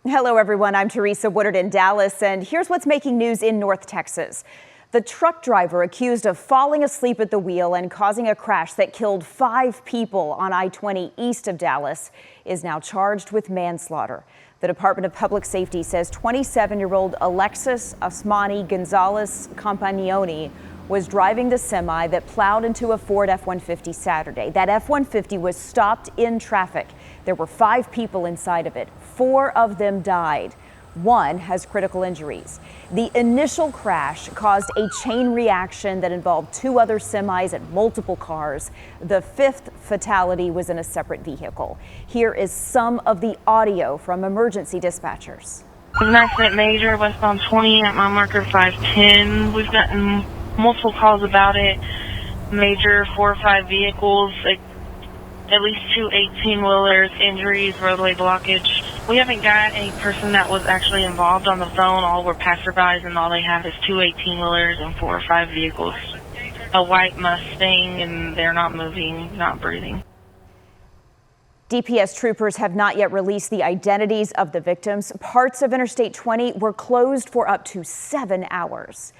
Hello, everyone. I'm Teresa Woodard in Dallas, and here's what's making news in North Texas. The truck driver accused of falling asleep at the wheel and causing a crash that killed 5 people on I20 east of Dallas is now charged with manslaughter. The Department of Public Safety says 27-year-old Alexis Asmani Gonzalez Campagnoni was driving the semi that plowed into a Ford F-150 Saturday. That F-150 was stopped in traffic. There were 5 people inside of it. 4 of them died. 1 has critical injuries. The initial crash caused a chain reaction that involved 2 other semis and multiple cars. The 5th fatality was in a separate vehicle. Here is some of the audio from emergency dispatchers. An accident major westbound 20 at mile marker 510. We've gotten multiple calls about it. Major 4 or 5 vehicles, at least 2 18-wheelers, injuries, roadway blockage. We haven't got a person that was actually involved on the phone. All were passerbys, and all they have is 2 18-wheelers and 4 or 5 vehicles. A white Mustang, and they're not moving, not breathing. DPS troopers have not yet released the identities of the victims. Parts of Interstate 20 were closed for up to 7 hours.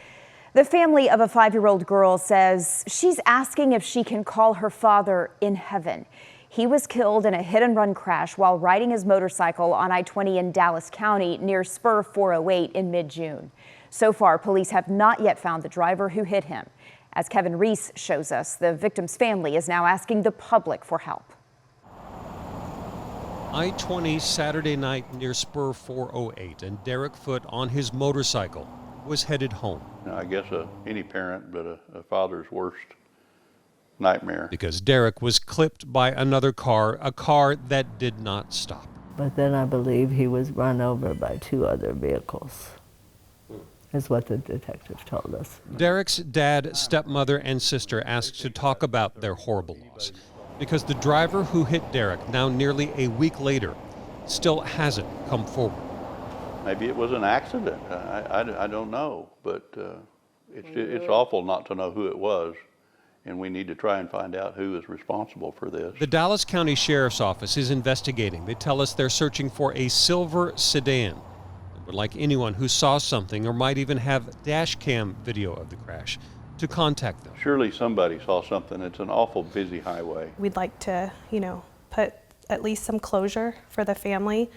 The family of a 5-year-old girl says she's asking if she can call her father in heaven. He was killed in a hit-and-run crash while riding his motorcycle on I-20 in Dallas County near Spur 408 in mid-June. So far, police have not yet found the driver who hit him. As Kevin Reese shows us, the victim's family is now asking the public for help. I-20 Saturday night near Spur 408, and Derek Foote on his motorcycle was headed home. I guess any parent, but a father's worst nightmare. Because Derek was clipped by another car, a car that did not stop. But then I believe he was run over by 2 other vehicles, is what the detective told us. Derek's dad, stepmother, and sister asked to talk about their horrible loss because the driver who hit Derek, now nearly a week later, still hasn't come forward. Maybe it was an accident. I don't know, but it's awful not to know who it was, and we need to try and find out who is responsible for this. The Dallas County Sheriff's Office is investigating. They tell us they're searching for a silver sedan. They would like anyone who saw something or might even have dash cam video of the crash to contact them. Surely somebody saw something. It's an awful busy highway. We'd like to, put at least some closure for the family,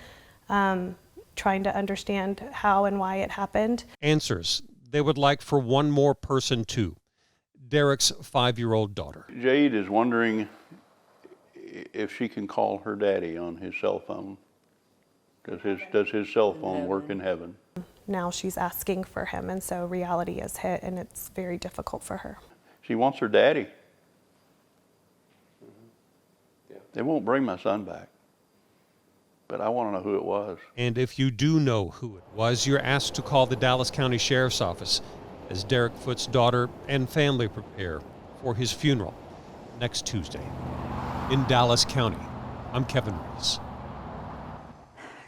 trying to understand how and why it happened. Answers they would like for one more person too. Derek's 5-year-old daughter. Jade is wondering if she can call her daddy on his cell phone. Does his cell phone work in heaven? Now she's asking for him, and so reality has hit, and it's very difficult for her. She wants her daddy. They won't bring my son back, but I want to know who it was. And if you do know who it was, you're asked to call the Dallas County Sheriff's Office as Derek Foote's daughter and family prepare for his funeral next Tuesday. In Dallas County, I'm Kevin Reese.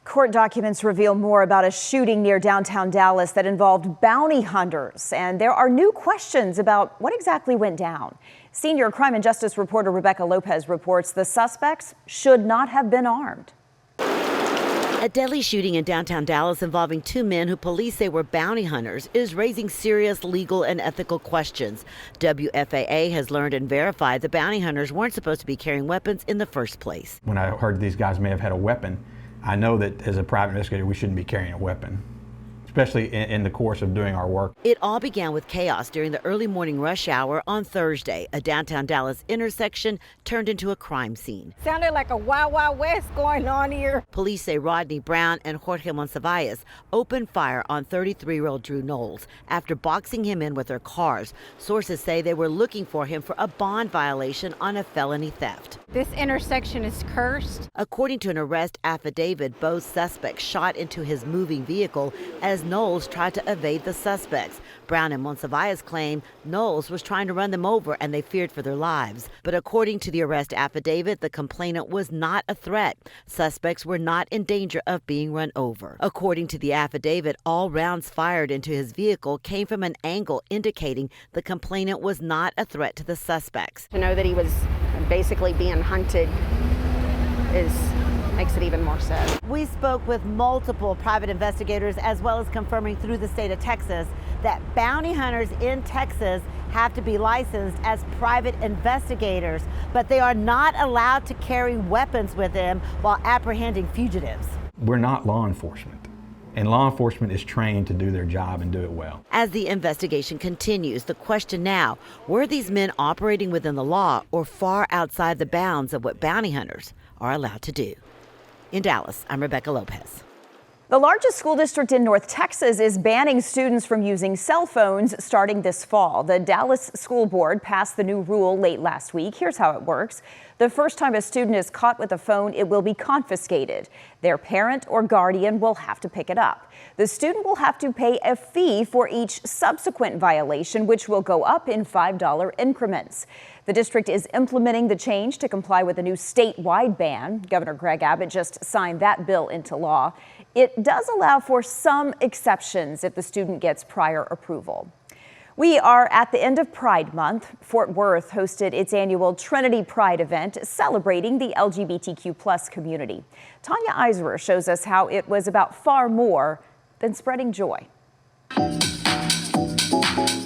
Court documents reveal more about a shooting near downtown Dallas that involved bounty hunters, and there are new questions about what exactly went down. Senior crime and justice reporter Rebecca Lopez reports the suspects should not have been armed. A deadly shooting in downtown Dallas involving 2 men who police say were bounty hunters is raising serious legal and ethical questions. WFAA has learned and verified the bounty hunters weren't supposed to be carrying weapons in the first place. When I heard these guys may have had a weapon, I know that as a private investigator, we shouldn't be carrying a weapon, especially in the course of doing our work. It all began with chaos during the early morning rush hour on Thursday. A downtown Dallas intersection turned into a crime scene. Sounded like a Wild Wild West going on here. Police say Rodney Brown and Jorge Monsiváis opened fire on 33-year-old Drew Knowles after boxing him in with their cars. Sources say they were looking for him for a bond violation on a felony theft. This intersection is cursed. According to an arrest affidavit, both suspects shot into his moving vehicle as Knowles tried to evade the suspects. Brown and Monsiváis claim Knowles was trying to run them over and they feared for their lives. But according to the arrest affidavit, the complainant was not a threat. Suspects were not in danger of being run over. According to the affidavit, all rounds fired into his vehicle came from an angle indicating the complainant was not a threat to the suspects. To know that he was basically being hunted is makes it even more sad. We spoke with multiple private investigators as well as confirming through the state of Texas that bounty hunters in Texas have to be licensed as private investigators, but they are not allowed to carry weapons with them while apprehending fugitives. We're not law enforcement, and law enforcement is trained to do their job and do it well. As the investigation continues, the question now, were these men operating within the law or far outside the bounds of what bounty hunters are allowed to do? In Dallas, I'm Rebecca Lopez. The largest school district in North Texas is banning students from using cell phones starting this fall. The Dallas School Board passed the new rule late last week. Here's how it works. The first time a student is caught with a phone, it will be confiscated. Their parent or guardian will have to pick it up. The student will have to pay a fee for each subsequent violation, which will go up in $5 increments. The district is implementing the change to comply with a new statewide ban. Governor Greg Abbott just signed that bill into law. It does allow for some exceptions if the student gets prior approval. We are at the end of Pride Month. Fort Worth hosted its annual Trinity Pride event celebrating the LGBTQ+ community. Tanya Eiserer shows us how it was about far more than spreading joy.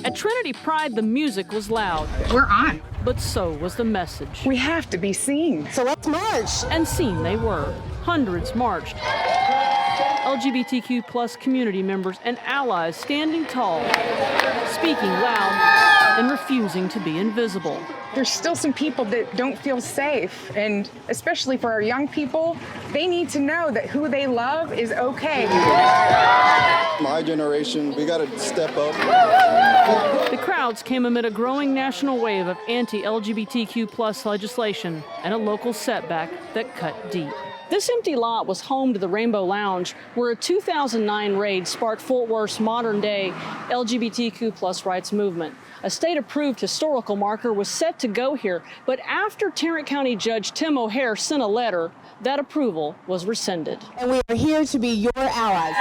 At Trinity Pride, the music was loud. We're on. But so was the message. We have to be seen. So let's march. And seen they were. Hundreds marched. LGBTQ+ community members and allies standing tall, speaking loud, and refusing to be invisible. There's still some people that don't feel safe, and especially for our young people, they need to know that who they love is okay. My generation, we gotta step up. The crowds came amid a growing national wave of anti-LGBTQ+ legislation and a local setback that cut deep. This empty lot was home to the Rainbow Lounge, where a 2009 raid sparked Fort Worth's modern-day LGBTQ+ rights movement. A state-approved historical marker was set to go here, but after Tarrant County Judge Tim O'Hare sent a letter, that approval was rescinded. And we are here to be your allies.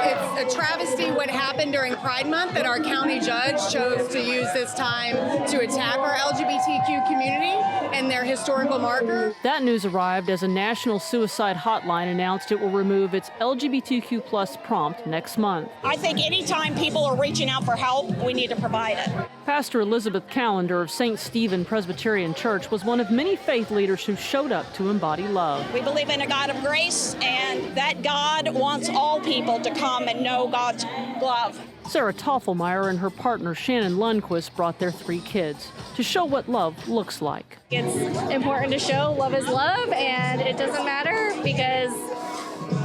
It's a travesty what happened during Pride Month that our county judge chose to use this time to attack our LGBTQ community and their historical marker. That news arrived as a national suicide hotline announced it will remove its LGBTQ+ prompt next month. I think anytime people are reaching out for help, we need to provide it. Pastor Elizabeth Callender of St. Stephen Presbyterian Church was one of many faith leaders who showed up to embody love. We believe in a God of grace, and that God wants all people to come and know God's love. Sarah Toffelmeyer and her partner Shannon Lundquist brought their 3 kids to show what love looks like. It's important to show love is love, and it doesn't matter because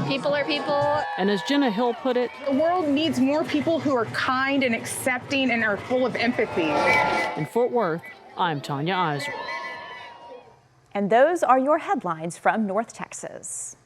people are people. And as Jenna Hill put it, the world needs more people who are kind and accepting and are full of empathy. In Fort Worth, I'm Tanya Eiser. And those are your headlines from North Texas.